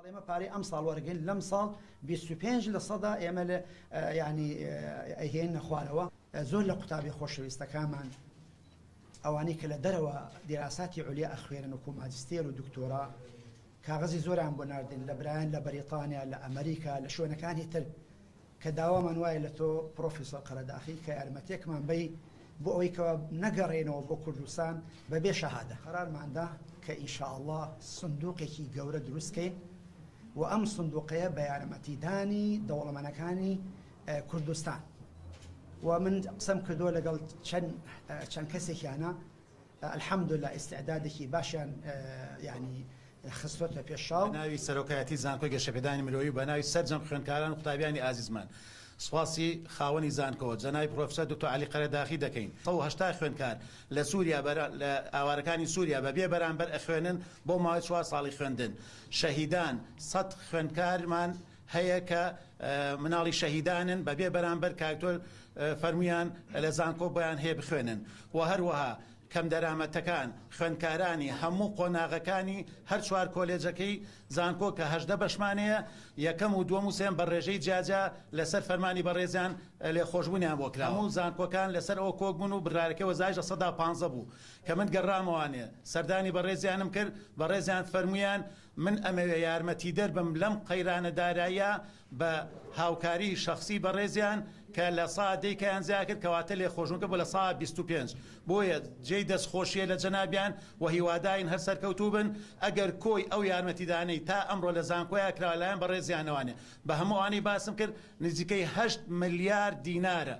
ئێمە پارەی ئەم ساڵ وەرگین لەم ساڵ 25% ئێمە لە ینی ئەهێنە خوارەوە زۆر لە قوتابی خۆشەویستەکانمان ئەوانەی کە لە دەرەوە دیراساتی عولیا ئەخوێنن وەکو ماجستێر و دکتۆرا کاغەزی زۆران بۆ ناردن لە برایان لە بەریتانیا لە ئەمریکا لە شوێنەکانی تر کە داوامان وایە لە تۆ پرۆفیسۆر قەرەداخی کە یارمەتێکمان بی بۆ ئەوەی کەەوە نەگەڕێنەوە بۆ کوردستان بەبێ شەهادە قەرارماندا کە ئینشاءالله سندوقێکی گەورە دروستکەین و ئەم سندوقەیە بە یارمەتیدانی دەوڵەمەندەکانی کوردستان و من قسەم کردووە لەگەڵ چەند کەسێکیانە الحەمدولله ئیستعدادێکی باشیان ینی خستۆتە پێشاو ناوی سەرۆکایەتی زانکۆی گەشەپێدانی مرۆیی و بە ناوی سەرجەم خوێندکاران و قوتابیانی ئازیزمان سواسی خاوەنی زانکۆ جەنابی پرۆفسەر دکتۆر عەلی قەرەداخی دەکەین 180 خوێندکار لە سووریا لە ئاوارەکانی سووریا بەبێ بەرامبەر ئەخوێنن بۆ ماوەی 4 ساڵی خوێندن شەهیدان 100 خوێندکارمان هەیە کە مناڵی شەهیدانن بەبێ بەرامبەر کاکتۆر فەرمویان لە زانکۆ بۆیان هەیە بخوێنن و هەروەها کەم دەرامەتەکان خوێندکارانی هەموو قۆناغەکانی هەر چوار کۆلێجەکەی زانکۆ کە 18 بەشمانەیە یەکەم و دووەم و سێم بە ڕێژەی جیاجا لەسەر فەرمانی بەڕێزیان لێ خۆشبوونیان بۆ کرا هەموو زانکۆکان لەسەر ئەوە کۆک بوون و بڕارەکەی وەزایش 115 بوو کە من گەڕامەوانێ سەردانی بەڕێزیانم کرد بەڕێزیان فەرمویان من ئەمەوێ یارمەتی دەربم لەم قەیرانە داراییە بە هاوکاری شەخصی بەڕێزیان کە لە سادەی کەیان زیاد کرد کەواتە لێ خۆشبوونکە بۆ لە سا 25 بۆیە جێی دەستخۆشیە لە جەنابیان و هیواداین هەر سەرکەوتوو بن ئەگەر کۆی ئەو یارمەتیدانەی تا ئەمڕۆ لە زانکۆیە کراوەلایەن بەڕێزیانەوانێ بە هەمووانی باسم کرد نزیکەی 8 ملیار دینارە